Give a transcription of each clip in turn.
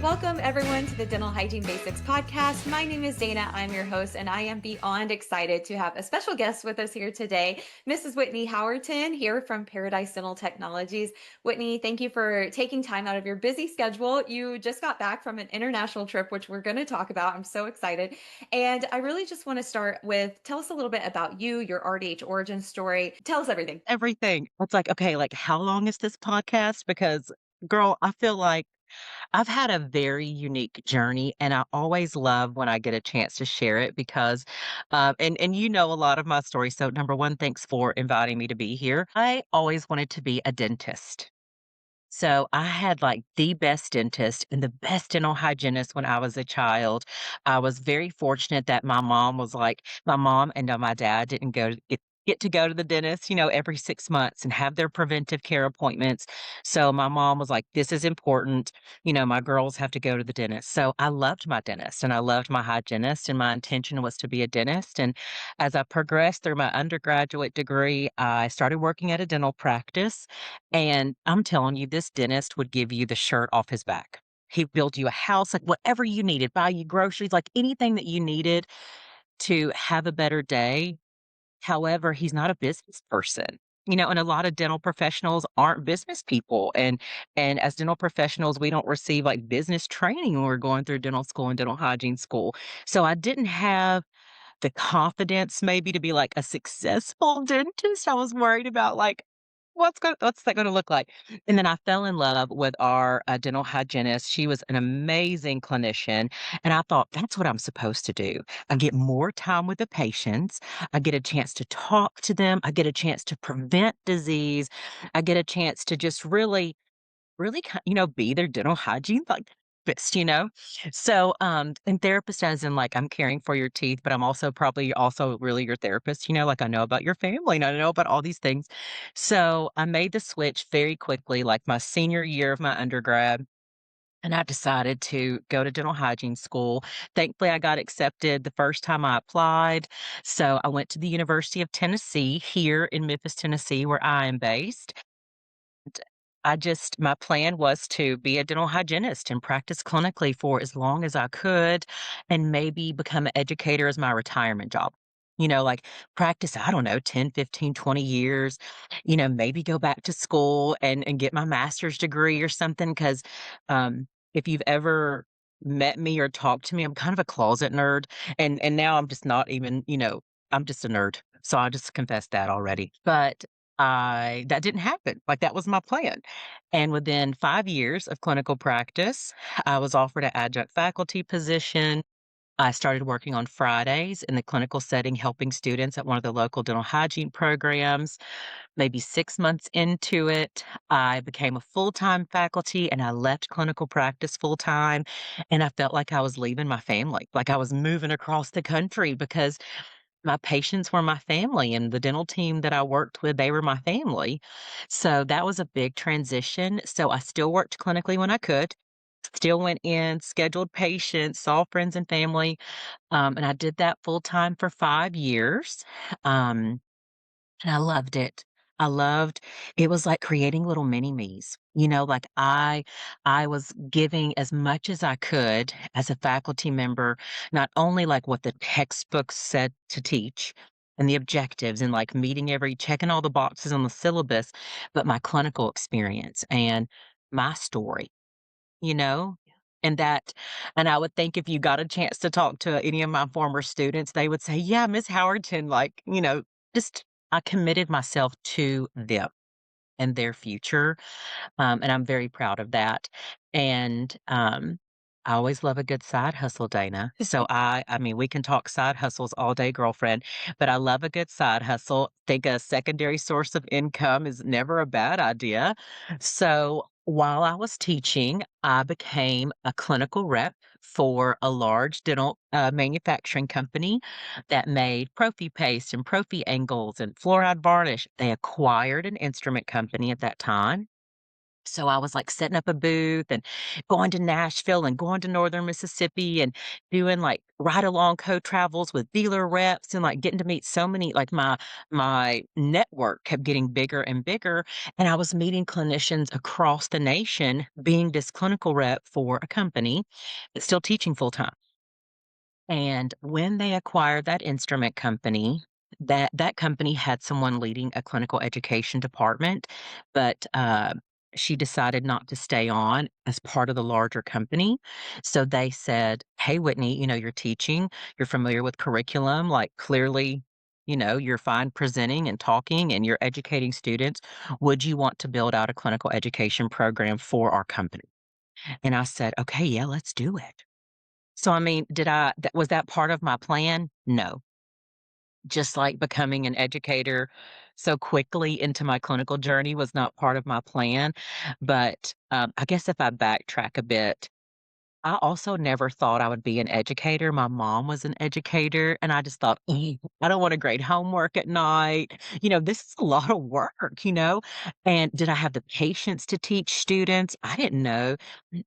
Welcome, everyone, to the Dental Hygiene Basics podcast. My name is Dana. I'm your host, and I am beyond excited to have a special guest with us here today, Mrs. Whitney Howerton, here from Paradise Dental Technologies. Whitney, thank you for taking time out of your busy schedule. You just got back from an international trip, which we're going to talk about. I'm so excited. And I really just want to start with tell us a little bit about you, your RDH origin story. Tell us everything. Everything. It's like, okay, like, how long is this podcast? Because, girl, I feel like I've had a very unique journey, and I always love when I get a chance to share it because, and you know a lot of my story. So, number one, thanks for inviting me to be here. I always wanted to be a dentist. So I had like the best dentist and the best dental hygienist when I was a child. I was very fortunate that my mom and my dad didn't get to go to the dentist, every 6 months and have their preventive care appointments. So my mom was like, this is important. My girls have to go to the dentist. So I loved my dentist and I loved my hygienist, and my intention was to be a dentist. And as I progressed through my undergraduate degree, I started working at a dental practice, and I'm telling you, this dentist would give you the shirt off his back. He'd build you a house, like whatever you needed, buy you groceries, like anything that you needed to have a better day. However, he's not a business person. And a lot of dental professionals aren't business people. And as dental professionals, we don't receive like business training when we're going through dental school and dental hygiene school. So I didn't have the confidence maybe to be like a successful dentist. I was worried about like, what's that gonna look like? And then I fell in love with our, dental hygienist. She was an amazing clinician, and I thought, "That's what I'm supposed to do." I get more time with the patients, I get a chance to talk to them, I get a chance to prevent disease, I get a chance to just really be their dental hygiene, like, therapist. So, and therapist as in, like, I'm caring for your teeth, but I'm also probably also really your therapist, like, I know about your family, and I know about all these things. So, I made the switch very quickly, like, my senior year of my undergrad, and I decided to go to dental hygiene school. Thankfully, I got accepted the first time I applied, so I went to the University of Tennessee here in Memphis, Tennessee, where I am based. My plan was to be a dental hygienist and practice clinically for as long as I could and maybe become an educator as my retirement job. Like practice, I don't know, 10, 15, 20 years, maybe go back to school and get my master's degree or something. Cause if you've ever met me or talked to me, I'm kind of a closet nerd. And now I'm just not even, I'm just a nerd. So I just confessed that already. But I that didn't happen. Like, that was my plan. And within 5 years of clinical practice, I was offered an adjunct faculty position. I started working on Fridays in the clinical setting, helping students at one of the local dental hygiene programs. Maybe 6 months into it, I became a full-time faculty, and I left clinical practice full-time, and I felt like I was leaving my family, like I was moving across the country because my patients were my family, and the dental team that I worked with, they were my family. So that was a big transition. So I still worked clinically when I could, still went in, scheduled patients, saw friends and family, and I did that full time for 5 years. Um, and I loved it. I loved it was like creating little mini me's. Like I was giving as much as I could as a faculty member, not only like what the textbooks said to teach and the objectives and like checking all the boxes on the syllabus, but my clinical experience and my story, you know? And that and I would think if you got a chance to talk to any of my former students, they would say, "Yeah, Miss Howerton, like, just I committed myself to them and their future." And I'm very proud of that. And, I always love a good side hustle, Dana. So I mean, we can talk side hustles all day, girlfriend, but I love a good side hustle. Think a secondary source of income is never a bad idea. So while I was teaching, I became a clinical rep for a large dental manufacturing company that made prophy paste and prophy angles and fluoride varnish. They acquired an instrument company at that time, So I was like setting up a booth and going to Nashville and going to Northern Mississippi and doing like ride along co-travels with dealer reps and like getting to meet so many like my network kept getting bigger and bigger. And I was meeting clinicians across the nation being this clinical rep for a company, but still teaching full time. And when they acquired that instrument company, that company had someone leading a clinical education department, but, she decided not to stay on as part of the larger company. So they said, "Hey, Whitney, you're teaching, you're familiar with curriculum, like, clearly, you're fine presenting and talking, and you're educating students. Would you want to build out a clinical education program for our company?" And I said, "Okay, yeah, let's do it." So, I mean, was that part of my plan? No. Just like becoming an educator so quickly into my clinical journey was not part of my plan, but, I guess if I backtrack a bit, I also never thought I would be an educator. My mom was an educator, and I just thought, I don't wanna grade homework at night." This is a lot of work, And did I have the patience to teach students? I didn't know.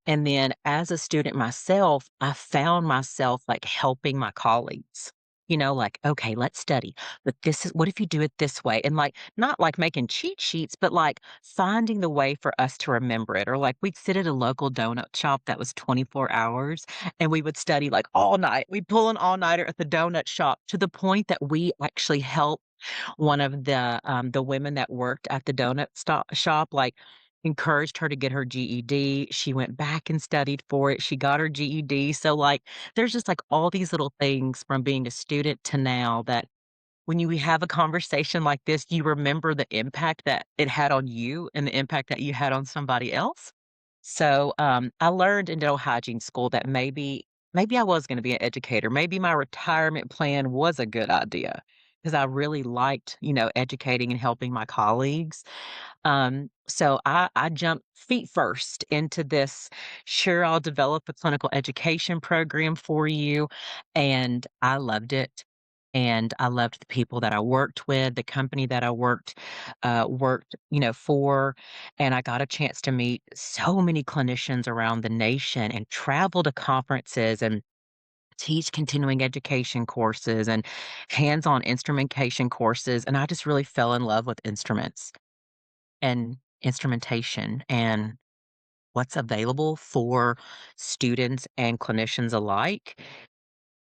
And then as a student myself, I found myself, like, helping my colleagues, like, "Okay, let's study, but this is what if you do it this way?" And, like, not, like, making cheat sheets, but, like, finding the way for us to remember it, or, like, we'd sit at a local donut shop that was 24 hours, and we would study, like, all night. We'd pull an all-nighter at the donut shop to the point that we actually helped one of the women that worked at the donut shop, like, encouraged her to get her GED. She went back and studied for it. She got her GED. So, like, there's just, like, all these little things from being a student to now that when you have a conversation like this, you remember the impact that it had on you and the impact that you had on somebody else. So, I learned in dental hygiene school that maybe I was gonna be an educator. Maybe my retirement plan was a good idea because I really liked, educating and helping my colleagues. So I jumped feet first into this. Sure, I'll develop a clinical education program for you. And I loved it. And I loved the people that I worked with, the company that I worked, for. And I got a chance to meet so many clinicians around the nation and travel to conferences and teach continuing education courses and hands-on instrumentation courses. And I just really fell in love with instruments and instrumentation and what's available for students and clinicians alike.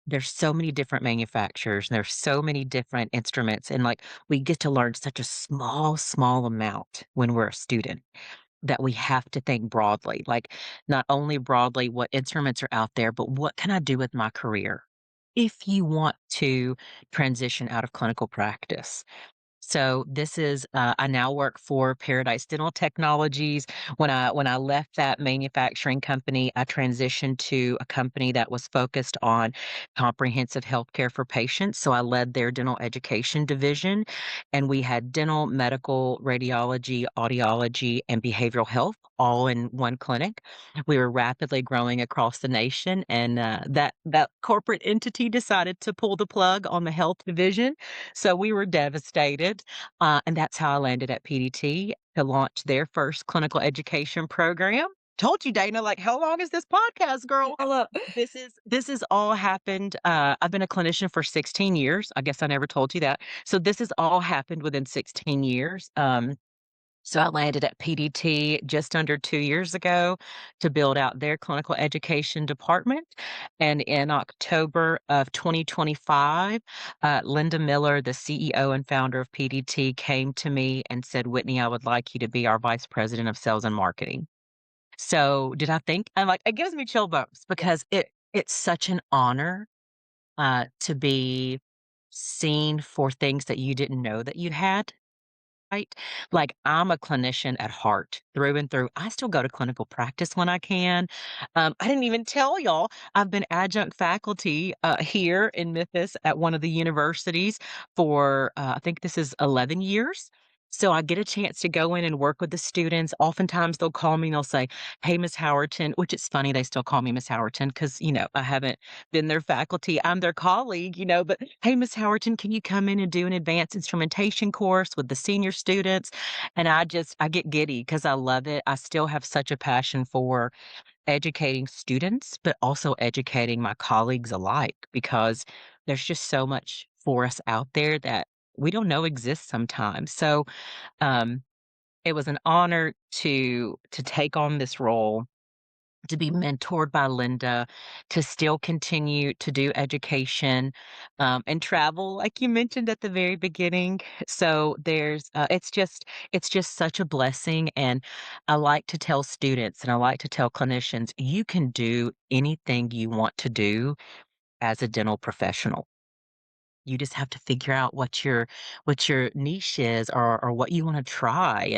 There's so many different manufacturers, and there's so many different instruments, and, like, we get to learn such a small, small amount when we're a student that we have to think broadly, like, not only broadly what instruments are out there, but what can I do with my career if you want to transition out of clinical practice. So this is I now work for Paradise Dental Technologies. When I left that manufacturing company, I transitioned to a company that was focused on comprehensive healthcare for patients. So I led their dental education division, and we had dental, medical, radiology, audiology, and behavioral health all in one clinic. We were rapidly growing across the nation, and that corporate entity decided to pull the plug on the health division. So we were devastated, and that's how I landed at PDT to launch their first clinical education program. Told you, Dana, like, how long is this podcast, girl? Hello. This is all happened, I've been a clinician for 16 years. I guess I never told you that. So this has all happened within 16 years. So I landed at PDT just under 2 years ago to build out their clinical education department, and in October of 2025, Linda Miller, the CEO and founder of PDT, came to me and said, "Whitney, I would like you to be our vice president of sales and marketing." So, did I think I'm like, it gives me chill bumps because it's such an honor, to be seen for things that you didn't know that you had. Right? Like, I'm a clinician at heart, through and through. I still go to clinical practice when I can. I didn't even tell y'all, I've been adjunct faculty, here in Memphis at one of the universities for, I think this is 11 years. So I get a chance to go in and work with the students. Oftentimes they'll call me and they'll say, "Hey, Miss Howerton," which it's funny they still call me Miss Howerton because, I haven't been their faculty. I'm their colleague, but "Hey, Miss Howerton, can you come in and do an advanced instrumentation course with the senior students?" And I get giddy because I love it. I still have such a passion for educating students, but also educating my colleagues alike because there's just so much for us out there that we don't know exists sometimes. So, um, it was an honor to take on this role, to be mentored by Linda, to still continue to do education, and travel, like you mentioned at the very beginning. So it's just such a blessing, and I like to tell students and I like to tell clinicians, you can do anything you want to do as a dental professional. You just have to figure out what your niche is or what you wanna try.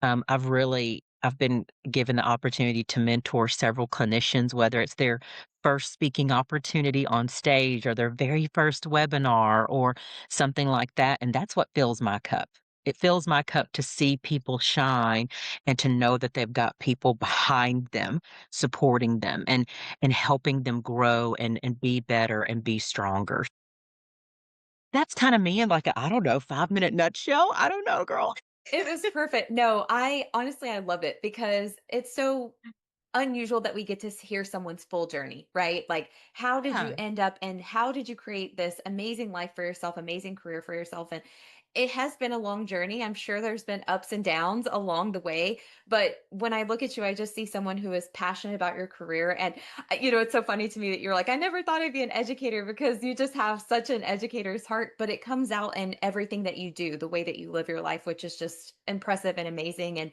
I've been given the opportunity to mentor several clinicians, whether it's their first speaking opportunity on stage or their very first webinar or something like that, and that's what fills my cup. It fills my cup to see people shine and to know that they've got people behind them, supporting them and helping them grow and be better and be stronger. That's kinda me in like a, I don't know, 5-minute nutshell? I don't know, girl. It was perfect. No, I honestly I love it because it's so unusual that we get to hear someone's full journey, right? Like, how did you Yeah. end up and how did you create this amazing life for yourself, amazing career for yourself? And it has been a long journey. I'm sure there's been ups and downs along the way. But when I look at you, I just see someone who is passionate about your career. And, it's so funny to me that you're like, I never thought I'd be an educator because you just have such an educator's heart, but it comes out in everything that you do, the way that you live your life, which is just impressive and amazing. And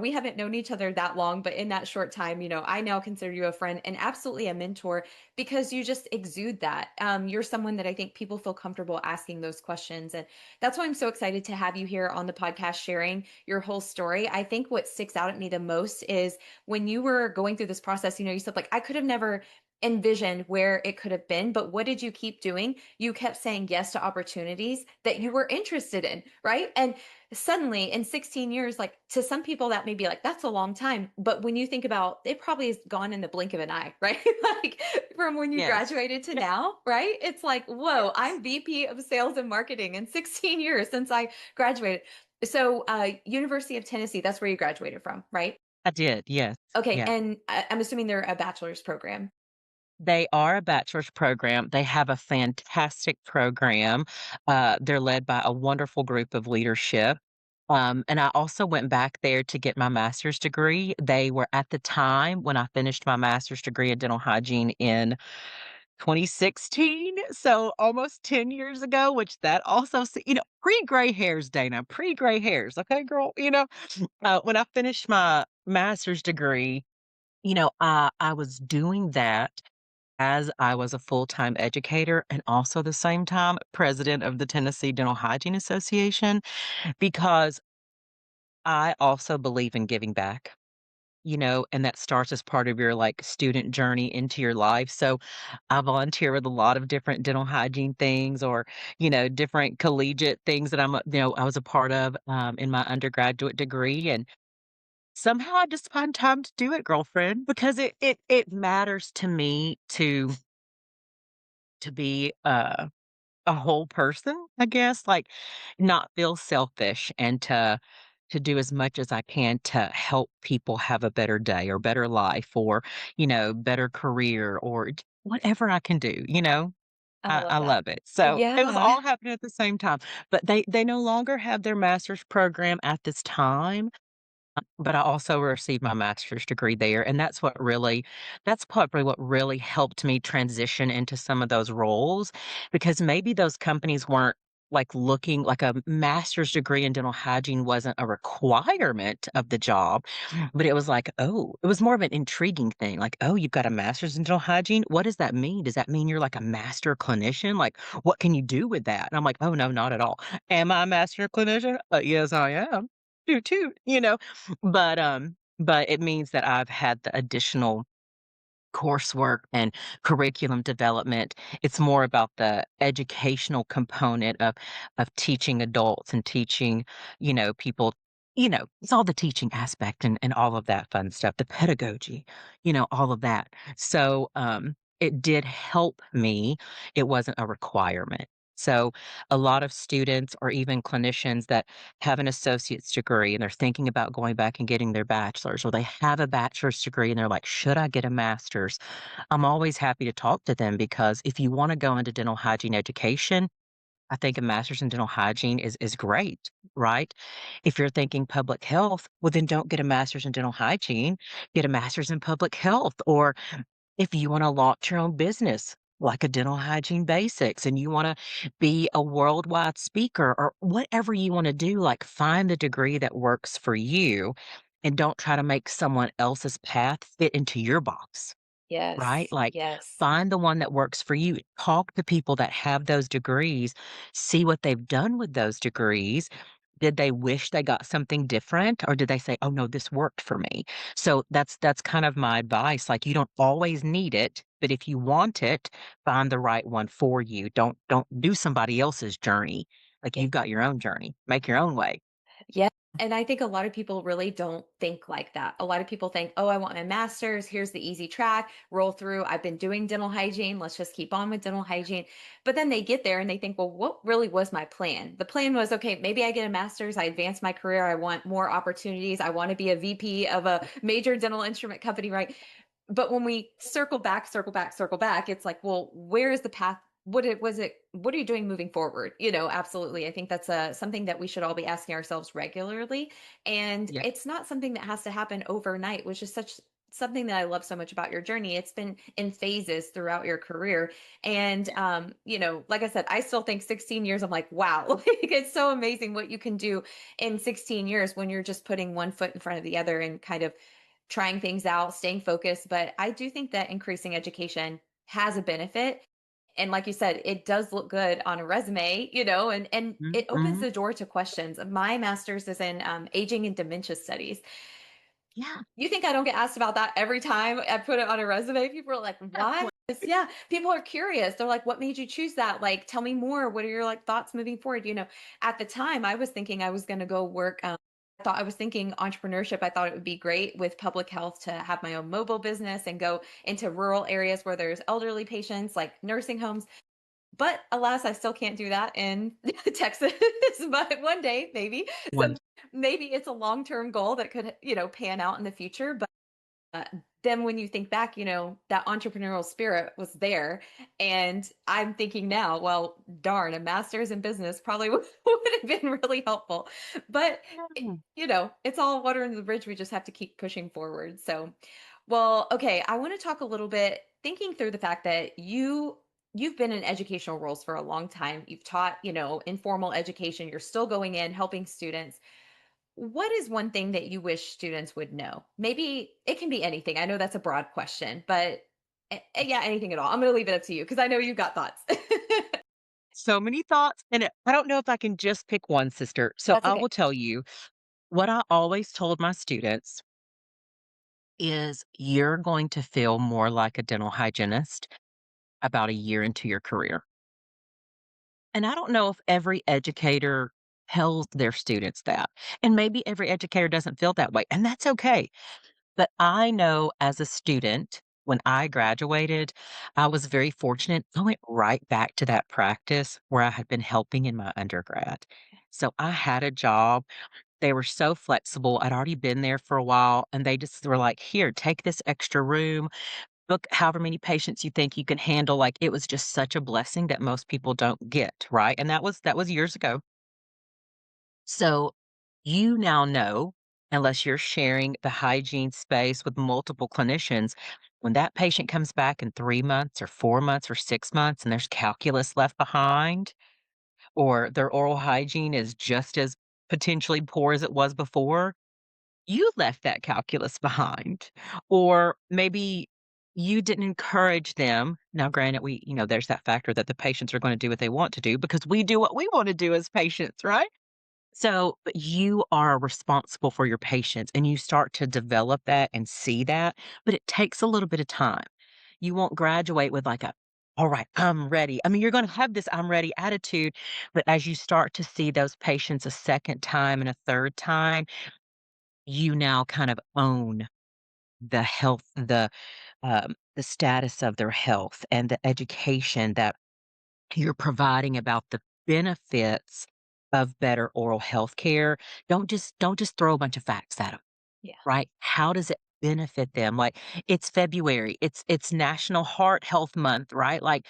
we haven't known each other that long, but in that short time, I now consider you a friend and absolutely a mentor because you just exude that. You're someone that I think people feel comfortable asking those questions. And that's why I'm so excited to have you here on the podcast sharing your whole story. I think what sticks out at me the most is when you were going through this process, you said, like, I could have never envisioned where it could have been, but what did you keep doing? You kept saying yes to opportunities that you were interested in, right? And suddenly in 16 years, like, to some people that may be like that's a long time, but when you think about it, probably is gone in the blink of an eye, right? Like, from when you Yes. graduated to now, right? It's like, whoa, Yes. I'm VP of sales and marketing in 16 years since I graduated. So University of Tennessee, that's where you graduated from, right? I did, yes, Okay, yeah. and I'm assuming they're a bachelor's program. They are a bachelor's program, they have a fantastic program, they're led by a wonderful group of leadership, and I also went back there to get my master's degree. They were at the time when I finished my master's degree in dental hygiene in 2016, so almost 10 years ago, which that also pre-gray hairs, Dana, pre-gray hairs, okay, girl, when I finished my master's degree, I was doing that as I was a full-time educator and also the same time president of the Tennessee Dental Hygiene Association, because I also believe in giving back, and that starts as part of your, like, student journey into your life. So I volunteer with a lot of different dental hygiene things or, different collegiate things that I was a part of, in my undergraduate degree, and somehow I just find time to do it, girlfriend, because it matters to me to be, a whole person, I guess, like, not feel selfish and to do as much as I can to help people have a better day or better life or, better career or whatever I can do, I I love that. love it. So, it was Yeah. all happening at the same time, but they no longer have their master's program at this time, but I also received my master's degree there, and that's probably what really helped me transition into some of those roles, because maybe those companies weren't, like, looking like a master's degree in dental hygiene wasn't a requirement of the job, but it was like, "Oh," it was more of an intriguing thing, like, "Oh, you've got a master's in dental hygiene? What does that mean? Does that mean you're, like, a master clinician? Like, what can you do with that?" And I'm like, "Oh, no, not at all. Am I a master clinician? Yes, I am. Toot toot," you know? But it means that I've had the additional coursework and curriculum development. It's more about the educational component of teaching adults and teaching, people, it's all the teaching aspect and all of that fun stuff, the pedagogy, all of that. So it did help me. It wasn't a requirement. So a lot of students or even clinicians that have an associate's degree and they're thinking about going back and getting their bachelor's, or they have a bachelor's degree and they're like, should I get a master's? I'm always happy to talk to them because if you want to go into dental hygiene education, I think a master's in dental hygiene is great, right? If you're thinking public health, well, then don't get a master's in dental hygiene, get a master's in public health. Or if you want to launch your own business, like a dental hygiene basics, and you want to be a worldwide speaker or whatever you want to do, like find the degree that works for you and don't try to make someone else's path fit into your box, right? Yes. Like Yes. find the one that works for you. Talk to people that have those degrees, see what they've done with those degrees. Did they wish they got something different or did they say, "Oh, no, this worked for me?" So that's kind of my advice, like, you don't always need it, but if you want it, find the right one for you. Don't do somebody else's journey. Like, you've got your own journey. Make your own way. Yeah. And I think a lot of people really don't think like that. A lot of people think, oh, I want my master's. Here's the easy track, roll through. I've been doing dental hygiene. Let's just keep on with dental hygiene. But then they get there and they think, well, what really was my plan? The plan was, okay, maybe I get a master's. I advance my career. I want more opportunities. I want to be a VP of a major dental instrument company, right? But when we circle back, it's like, well, where is the path? What are you doing moving forward? Absolutely. I think that's something that we should all be asking ourselves regularly. And Yeah. it's not something that has to happen overnight, which is such something that I love so much about your journey. It's been in phases throughout your career. And like I said, I still think 16 years, I'm like, wow, like it's so amazing what you can do in 16 years when you're just putting one foot in front of the other and kind of trying things out, staying focused. But I do think that increasing education has a benefit. And like you said, it does look good on a resume, and Mhm, it opens mhm. the door to questions. My master's is in aging and dementia studies. Yeah. You think I don't get asked about that every time I put it on a resume? People are like, why? Yeah, people are curious. They're like, what made you choose that? Like, tell me more. What are your like thoughts moving forward? At the time, I was thinking I was going to go work. I was thinking entrepreneurship. I thought it would be great with public health to have my own mobile business and go into rural areas where there's elderly patients, like nursing homes. But alas, I still can't do that in Texas, but one day maybe. One So maybe it's a long-term goal that could, pan out in the future. But uh, then when you think back, that entrepreneurial spirit was there. And I'm thinking now, well, darn, a master's in business probably would have been really helpful. But, Yeah. it's all water under the bridge. We just have to keep pushing forward. So, well, okay, I want to talk a little bit thinking through the fact that you've been in educational roles for a long time. You've taught, informal education. You're still going in helping students. What is one thing that you wish students would know? Maybe it can be anything. I know that's a broad question, but yeah, anything at all. I'm going to leave it up to you because I know you've got thoughts. So many thoughts, and I don't know if I can just pick one, sister. So That's I okay. will tell you what I always told my students is you're going to feel more like a dental hygienist about a year into your career. And I don't know if every educator tells their students that. And maybe every educator doesn't feel that way, and that's okay. But I know as a student, when I graduated, I was very fortunate. I went right back to that practice where I had been helping in my undergrad. So I had a job. They were so flexible. I'd already been there for a while, and they just were like, here, take this extra room, book however many patients you think you can handle. Like it was just such a blessing that most people don't get, right? And that was years ago. So you now know, unless you're sharing the hygiene space with multiple clinicians, when that patient comes back in 3 months or 4 months or 6 months and there's calculus left behind, or their oral hygiene is just as potentially poor as it was before, you left that calculus behind. Or maybe you didn't encourage them. Now, granted, there's that factor that the patients are going to do what they want to do because we do what we want to do as patients, right? So, but you are responsible for your patients and you start to develop that and see that, but it takes a little bit of time. You won't graduate with like a, all right, I'm ready. I mean, you're going to have this I'm ready attitude, but as you start to see those patients a second time and a third time, you now kind of own the health, the status of their health and the education that you're providing about the benefits of better oral health care. Don't just throw a bunch of facts at them, Yeah. right? How does it benefit them? Like, it's February, it's National Heart Health Month, right? Like,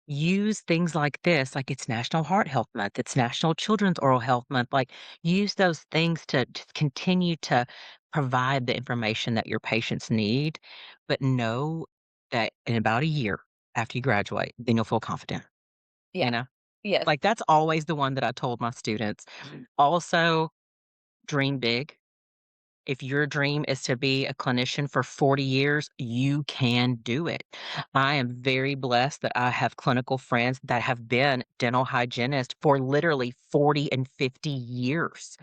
use things like this, like it's National Heart Health Month, it's National Children's Oral Health Month. Like, use those things to continue to provide the information that your patients need, but know that in about a year after you graduate, then you'll feel confident, you Yeah. know? Yes. Like, that's always the one that I told my students. Also, dream big. If your dream is to be a clinician for 40 years, you can do it. I am very blessed that I have clinical friends that have been dental hygienists for literally 40 and 50 years.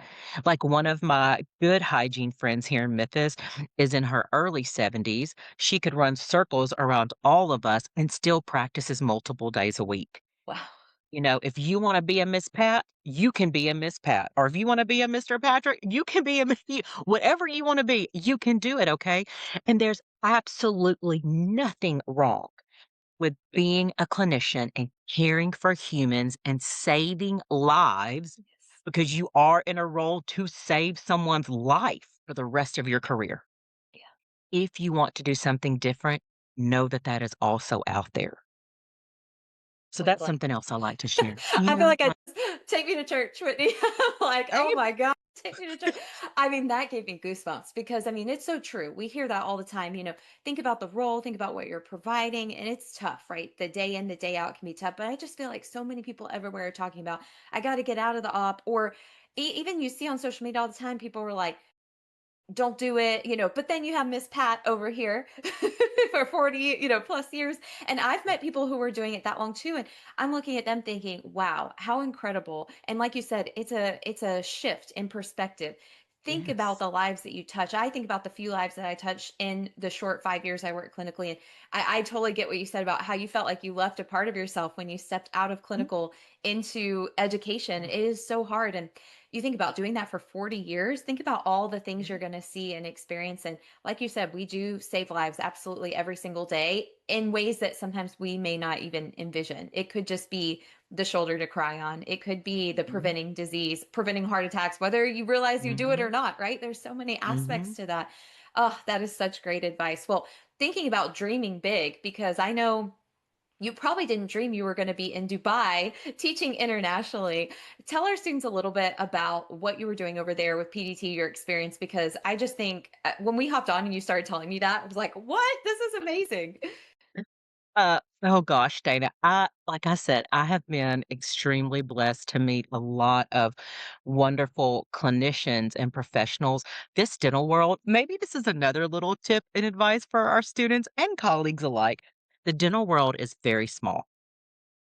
Like, one of my good hygiene friends here in Memphis is in her early 70s. She could run circles around all of us and still practices multiple days a week. Wow. You know, if you wanna be a Miss Pat, you can be a Miss Pat, or if you wanna be a Mr. Patrick, you can be a whatever you wanna be, you can do it, okay? And there's absolutely nothing wrong with being a clinician and caring for humans and saving lives, Yes. because you are in a role to save someone's life for the rest of your career. Yeah. If you want to do something different, know that that is also out there. So I feel that's like something else I like to share, you I feel know? like take me to church, Whitney. I'm like, oh Like, my God, take me to church. I mean, that gave me goosebumps because I mean, it's so true. We hear that all the time. Think about the role, think about what you're providing, and it's tough, right? The day in, the day out can be tough. But I just feel like so many people everywhere are talking about, I got to get out of the op, or even you see on social media all the time, people were like, don't do it, but then you have Miss Pat over here for 40, plus years. And I've met people who were doing it that long too. And I'm looking at them thinking, wow, how incredible. And like you said, it's a shift in perspective. Think about yes. the lives that you touch. I think about the few lives that I touched in the short 5 years I worked clinically. And I totally get what you said about how you felt like you left a part of yourself when you stepped out of Mhm. clinical into education. It is so hard. And you think about doing that for 40 years, think about all the things you're Mhm. going to see and experience. And like you said, we do save lives absolutely every single day in ways that sometimes we may not even envision. It could just be the shoulder to cry on, it could be the Mhm. preventing disease, preventing heart attacks, whether you realize you do it or Mhm. not, right? There's so many aspects Mhm. to that. Oh, that is such great advice. Well, thinking about dreaming big, because I know you probably didn't dream you were going to be in Dubai teaching internationally. Tell our students a little bit about what you were doing over there with PDT, your experience, because I just think when we hopped on and you started telling me that, I was like, what? This is amazing. Oh gosh, Dana. Like I said, I have been extremely blessed to meet a lot of wonderful clinicians and professionals. This dental world, maybe this is another little tip and advice for our students and colleagues alike. The dental world is very small.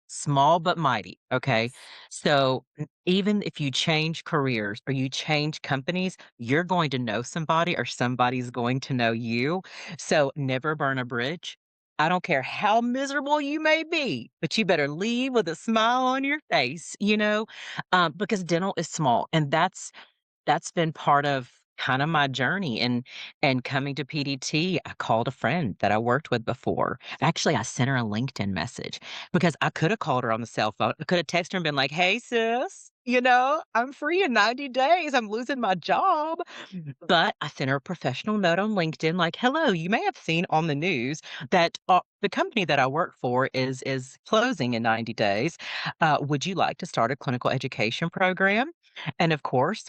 Small but mighty, okay? Yes. So, even if you change careers or you change companies, you're going to know somebody or somebody's going to know you. So, never burn a bridge. I don't care how miserable you may be, but you better leave with a smile on your face, because dental is small, and that's been part of kind of my journey and coming to PDT. I called a friend that I worked with before. Actually, I sent her a LinkedIn message because I could have called her on the cell phone. I could have texted her and been like, "Hey sis, I'm free in 90 days. I'm losing my job." But I sent her a professional note on LinkedIn like, "Hello, you may have seen on the news that the company that I work for is closing in 90 days. Would you like to start a clinical education program?" And of course,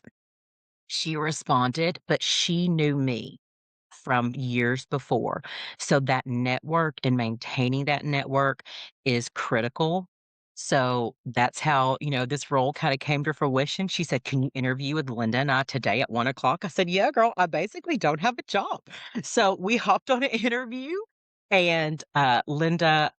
she responded, but she knew me from years before. So that network and maintaining that network is critical. So that's how, this role kind of came to fruition. She said, "Can you interview with Linda and I today at 1 o'clock?" I said, "Yeah, girl, I basically don't have a job." So we hopped on an interview, and Linda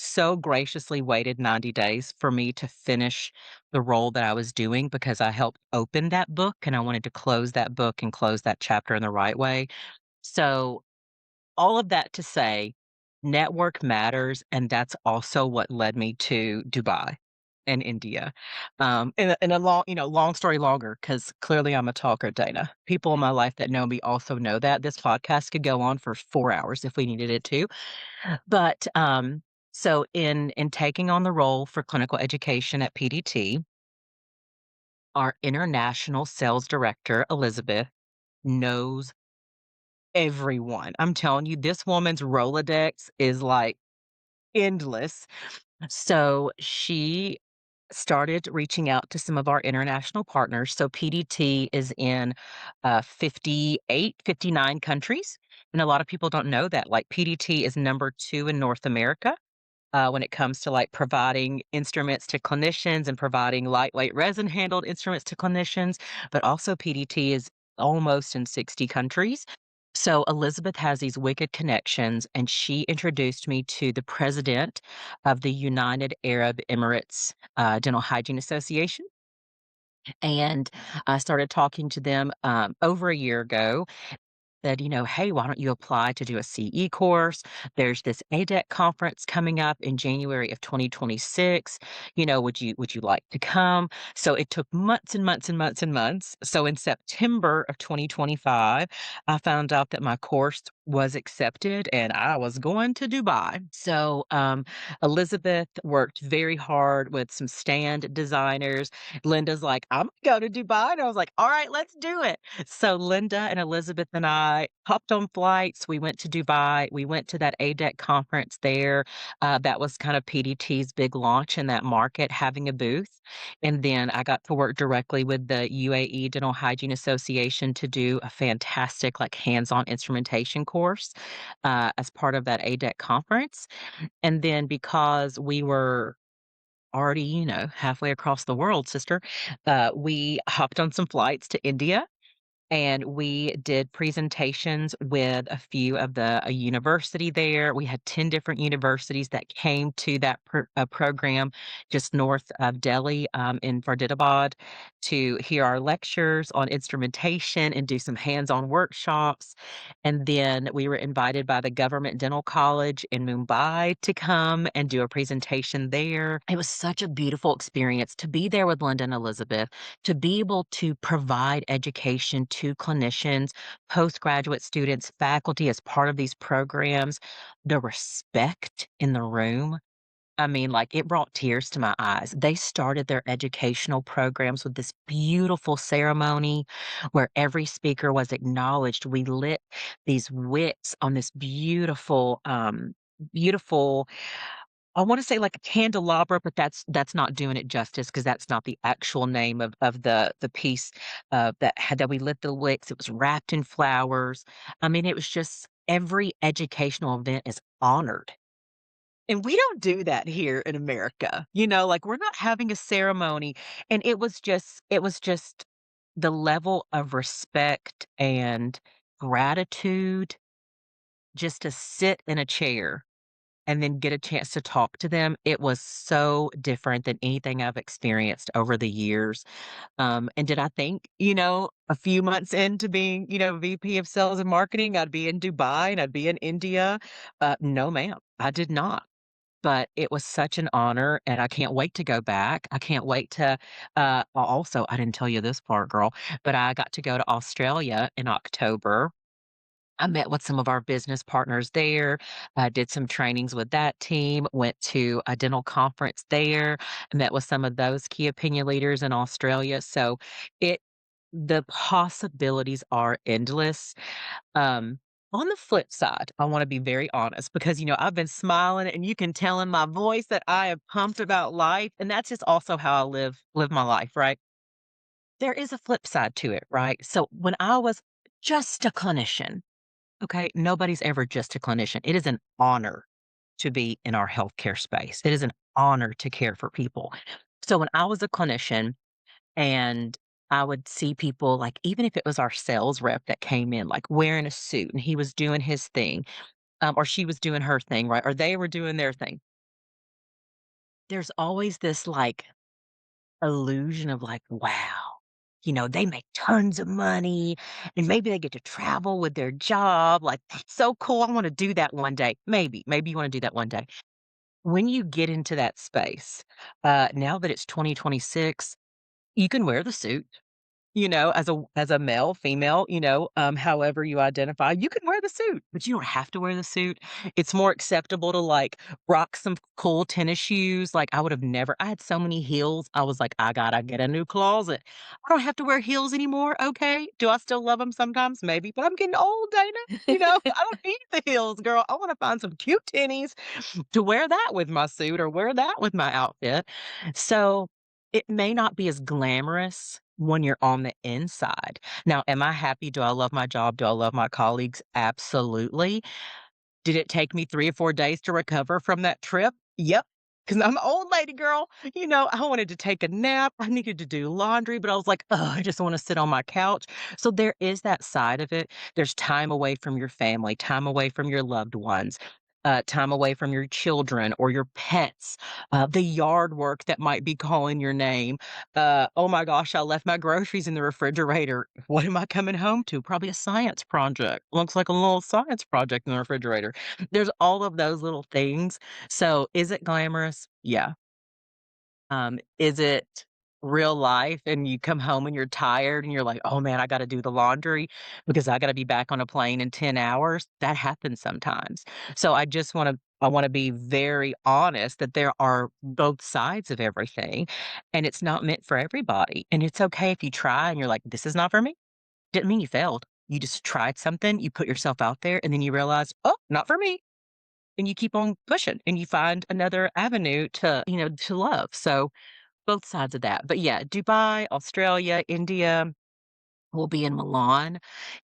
so graciously waited 90 days for me to finish the role that I was doing because I helped open that book and I wanted to close that book and close that chapter in the right way. So, all of that to say, Network matters, and that's also what led me to Dubai and India. In a long, long story longer, because clearly I'm a talker, Dana. People in my life that know me also know that. This podcast could go on for 4 hours if we needed it to. But, so in taking on the role for clinical education at PDT, our international sales director, Elizabeth, knows everyone. I'm telling you, this woman's Rolodex is, like, endless. So she started reaching out to some of our international partners. So PDT is in 58, 59 countries. And a lot of people don't know that. Like PDT is number two in North America when it comes to like providing instruments to clinicians and providing lightweight resin handled instruments to clinicians. But also, PDT is almost in 60 countries. So Elizabeth has these wicked connections, and she introduced me to the president of the United Arab Emirates Dental Hygiene Association. And I started talking to them over a year ago, said, "Hey, why don't you apply to do a CE course? There's this ADEC conference coming up in January of 2026. Would you like to come?" So it took months and months and months and months. So in September of 2025, I found out that my course was accepted and I was going to Dubai. So Elizabeth worked very hard with some stand designers. Linda's like, "I'm gonna go to Dubai." And I was like, "All right, let's do it." So Linda and Elizabeth and I hopped on flights. We went to Dubai. We went to that ADEC conference there. That was kind of PDT's big launch in that market, having a booth. And then I got to work directly with the UAE Dental Hygiene Association to do a fantastic, like, hands-on instrumentation course as part of that ADEC conference. And then because we were already, halfway across the world, sister, we hopped on some flights to India and we did presentations with a few of the a university there. We had 10 different universities that came to that program just north of Delhi in Faridabad to hear our lectures on instrumentation and do some hands-on workshops. And then we were invited by the Government Dental College in Mumbai to come and do a presentation there. It was such a beautiful experience to be there with Linda and Elizabeth, to be able to provide education to clinicians, postgraduate students, faculty as part of these programs, the respect in the room. I mean, like, it brought tears to my eyes. They started their educational programs with this beautiful ceremony where every speaker was acknowledged. We lit these wicks on this beautiful, I wanna say like a candelabra, but that's not doing it justice because that's not the actual name of the piece, that we lit the wicks. It was wrapped in flowers. I mean, it was just every educational event is honored, and we don't do that here in America, like, we're not having a ceremony, and it was just the level of respect and gratitude just to sit in a chair and then get a chance to talk to them. It was so different than anything I've experienced over the years. And did I think, a few months into being, VP of sales and marketing, I'd be in Dubai and I'd be in India? No, ma'am, I did not. But it was such an honor, and I can't wait to go back. I can't wait to, also, I didn't tell you this part, girl, but I got to go to Australia in October. I met with some of our business partners there, did some trainings with that team, went to a dental conference there, met with some of those key opinion leaders in Australia. So it the possibilities are endless. Um, on the flip side, I want to be very honest because I've been smiling and you can tell in my voice that I am pumped about life. And that's just also how I live my life, right? There is a flip side to it, right? So when I was just a clinician, okay, nobody's ever just a clinician. It is an honor to be in our healthcare space. It is an honor to care for people. So when I was a clinician and I would see people, like, even if it was our sales rep that came in, like, wearing a suit and he was doing his thing, or she was doing her thing, right? Or they were doing their thing. There's always this, like, illusion of, like, wow. they make tons of money and maybe they get to travel with their job. Like, that's so cool. I want to do that one day. Maybe you want to do that one day. When you get into that space, now that it's 2026, you can wear the suit. As a male, female, however you identify, you can wear the suit, but you don't have to wear the suit. It's more acceptable to, like, rock some cool tennis shoes. Like, I had so many heels, I was like, "I gotta get a new closet. I don't have to wear heels anymore, okay. Do I still love them sometimes? Maybe, but I'm getting old, Dana. I don't need the heels, girl. I wanna find some cute tennies to wear that with my suit or wear that with my outfit." So, it may not be as glamorous when you're on the inside. Now, am I happy? Do I love my job? Do I love my colleagues? Absolutely. Did it take me 3 or 4 days to recover from that trip? Yep, because 'cause I'm an old lady girl. I wanted to take a nap, I needed to do laundry, but I was like, "Ugh, I just wanna sit on my couch." So there is that side of it. There's time away from your family, time away from your loved ones, time away from your children or your pets, the yard work that might be calling your name. "Oh my gosh, I left my groceries in the refrigerator. What am I coming home to? Probably a science project. Looks like a little science project in the refrigerator." There's all of those little things. So, is it glamorous? Yeah. Is it real life and you come home and you're tired and you're like, "Oh, man, I gotta do the laundry because I gotta be back on a plane in 10 hours?" That happens sometimes. So, I wanna be very honest that there are both sides of everything, and it's not meant for everybody, and it's okay if you try and you're like, "This is not for me." Didn't mean you failed. You just tried something, you put yourself out there, and then you realize, "Oh, not for me." And you keep on pushing and you find another avenue to love. So, both sides of that. But yeah, Dubai, Australia, India, will be in Milan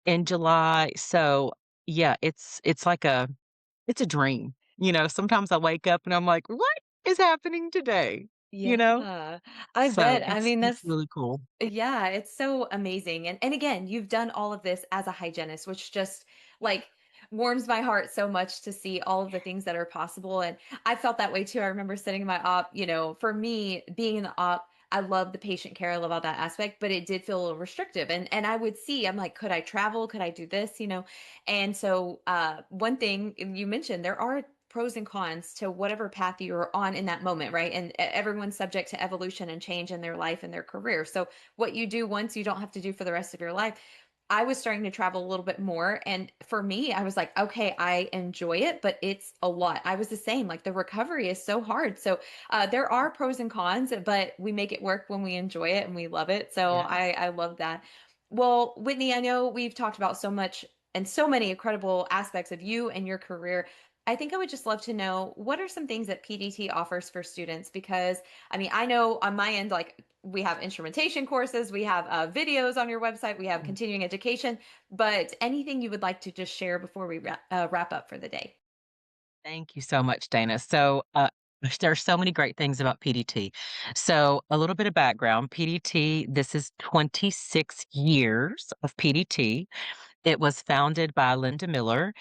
in July. So, yeah, it's a dream. Sometimes I wake up and I'm like, "What is happening today?" You know? Yeah, I So, bet. I it's mean, it's that's really cool. yeah, it's so amazing. And again, you've done all of this as a hygienist, which just like warms my heart so much to see all of the things that are possible. And I felt that way too. I remember sitting in my op, for me being in the op, I love the patient care. I love all that aspect, but it did feel a little restrictive. And I would see, I'm like, could I travel? Could I do this? And so one thing you mentioned, there are pros and cons to whatever path you're on in that moment, right? And everyone's subject to evolution and change in their life and their career. So what you do once, you don't have to do for the rest of your life. I was starting to travel a little bit more. And for me, I was like, okay, I enjoy it, but it's a lot. I was the same. Like the recovery is so hard. So there are pros and cons, but we make it work when we enjoy it and we love it. So Yes. I love that. Well, Whitney, I know we've talked about so much and so many incredible aspects of you and your career. I think I would just love to know what are some things that PDT offers for students? Because I mean, I know on my end, like we have instrumentation courses, we have videos on your website, we have continuing education, but anything you would like to just share before we wrap up for the day? Thank you so much, Dana. So, there are so many great things about PDT. So, a little bit of background PDT, this is 26 years of PDT. It was founded by Linda Miller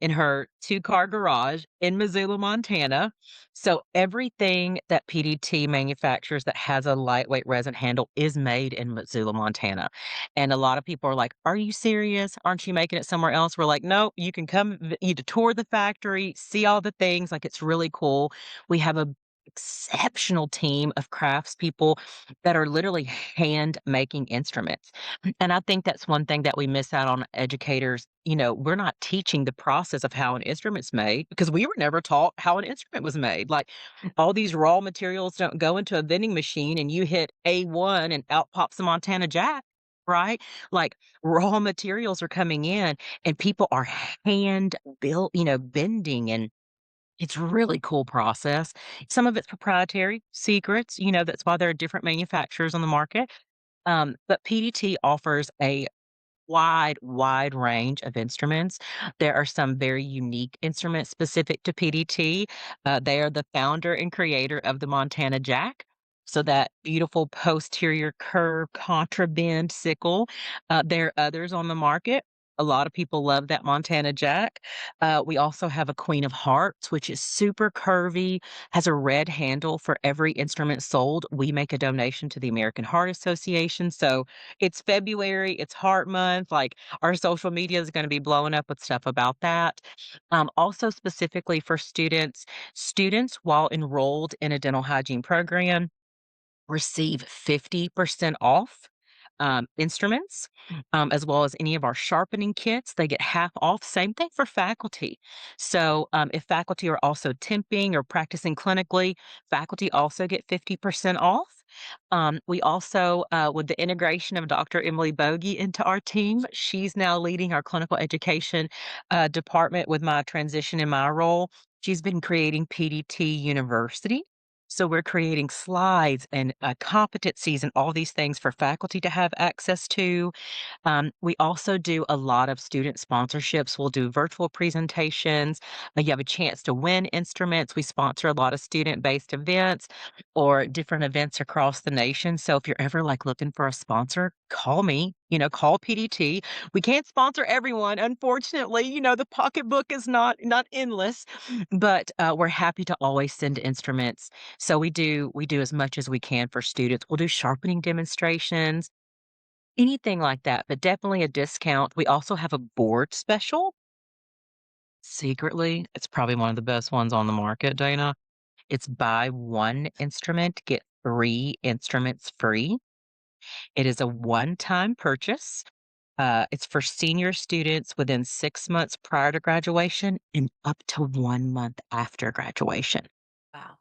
in her two-car garage in Missoula, Montana. So everything that PDT manufactures that has a lightweight resin handle is made in Missoula, Montana. And a lot of people are like, "Are you serious? Aren't you making it somewhere else?" We're like, "No, you can come, you to tour the factory, see all the things. Like it's really cool." We have a exceptional team of craftspeople that are literally hand making instruments. And I think that's one thing that we miss out on educators. We're not teaching the process of how an instrument's made because we were never taught how an instrument was made. Like all these raw materials don't go into a vending machine and you hit A1 and out pops a Montana Jack, right? Like raw materials are coming in and people are hand built, bending, and it's a really cool process. Some of it's proprietary secrets, that's why there are different manufacturers on the market. But PDT offers a wide range of instruments. There are some very unique instruments specific to PDT. They are the founder and creator of the Montana Jack. So that beautiful posterior curve contraband sickle. There are others on the market. A lot of people love that Montana Jack. We also have a Queen of Hearts, which is super curvy, has a red handle for every instrument sold. We make a donation to the American Heart Association. So it's February, it's Heart Month. Like our social media is going to be blowing up with stuff about that. Also, specifically for students, students while enrolled in a dental hygiene program receive 50% off instruments, as well as any of our sharpening kits. They get half off. Same thing for faculty. So, if faculty are also temping or practicing clinically, faculty also get 50% off. We also, with the integration of Dr. Emily Bogey into our team, she's now leading our clinical education department with my transition in my role. She's been creating PDT University. So we're creating slides and competencies and all these things for faculty to have access to. We also do a lot of student sponsorships. We'll do virtual presentations. You have a chance to win instruments. We sponsor a lot of student-based events or different events across the nation. So if you're ever like looking for a sponsor, call me. Call PDT. We can't sponsor everyone, unfortunately. The pocketbook is not endless, but we're happy to always send instruments. So we do as much as we can for students. We'll do sharpening demonstrations. Anything like that, but definitely a discount. We also have a board special. Secretly, it's probably one of the best ones on the market, Dana. It's buy 1 instrument, get 3 instruments free. It is a one-time purchase. It's for senior students within 6 months prior to graduation and up to 1 month after graduation. Wow.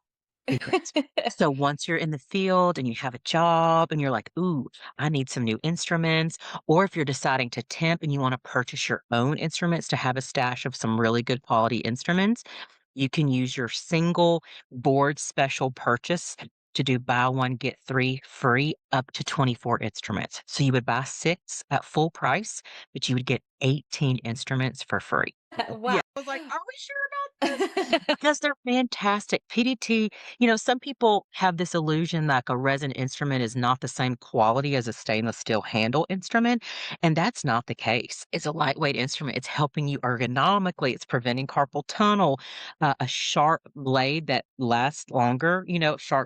Secrets. So once you're in the field and you have a job and you're like, "Ooh, I need some new instruments," or if you're deciding to temp and you wanna purchase your own instruments to have a stash of some really good quality instruments, you can use your single board special purchase to do buy 1, get 3 free up to 24 instruments. So you would buy 6 at full price, but you would get 18 instruments for free. Wow. Yeah. I was like, "Are we sure about this?" Because they're fantastic. PDT, some people have this illusion like a resin instrument is not the same quality as a stainless steel handle instrument, and that's not the case. It's a lightweight instrument. It's helping you ergonomically. It's preventing carpal tunnel. A sharp blade that lasts longer,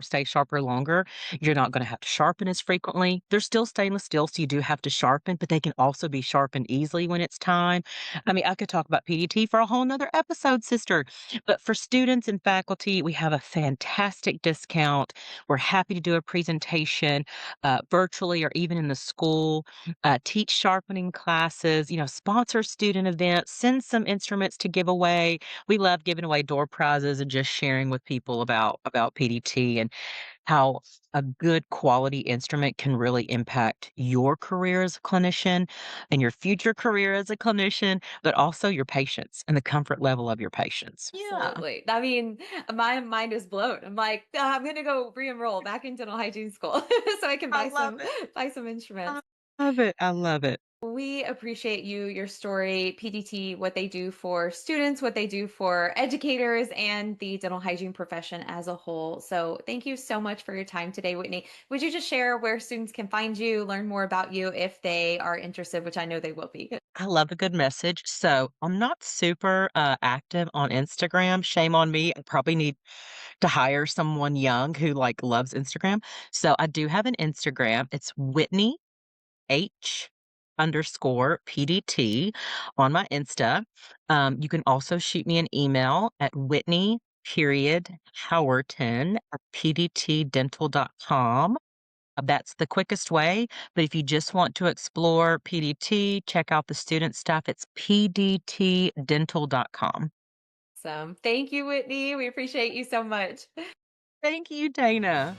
stay sharper longer. You're not going to have to sharpen as frequently. They're still stainless steel, so you do have to sharpen, but they can also be sharpened easily when it's time. I mean, I could talk about PDT for a whole nother episode, sister. But for students and faculty, we have a fantastic discount. We're happy to do a presentation virtually or even in the school, teach sharpening classes, sponsor student events, send some instruments to give away. We love giving away door prizes and just sharing with people about PDT and how a good quality instrument can really impact your career as a clinician and your future career as a clinician, but also your patients and the comfort level of your patients. Yeah, Absolutely. I mean, my mind is blown. I'm like, I'm gonna go re-enroll back in dental hygiene school so I can I buy love some it. buy some I instruments. love it. I love it. We appreciate you, your story, PDT, what they do for students, what they do for educators, and the dental hygiene profession as a whole. So, thank you so much for your time today, Whitney. Would you just share where students can find you, learn more about you if they are interested, which I know they will be? I love a good message. So I'm not super active on Instagram. Shame on me. I probably need to hire someone young who loves Instagram. So I do have an Instagram. It's Whitney H underscore PDT on my Insta. You can also shoot me an email at Whitney period Howerton at pdtdental.com. That's the quickest way, but if you just want to explore PDT, check out the student stuff, it's pdtdental.com. Thank you, Whitney. We appreciate you so much. Thank you, Dana.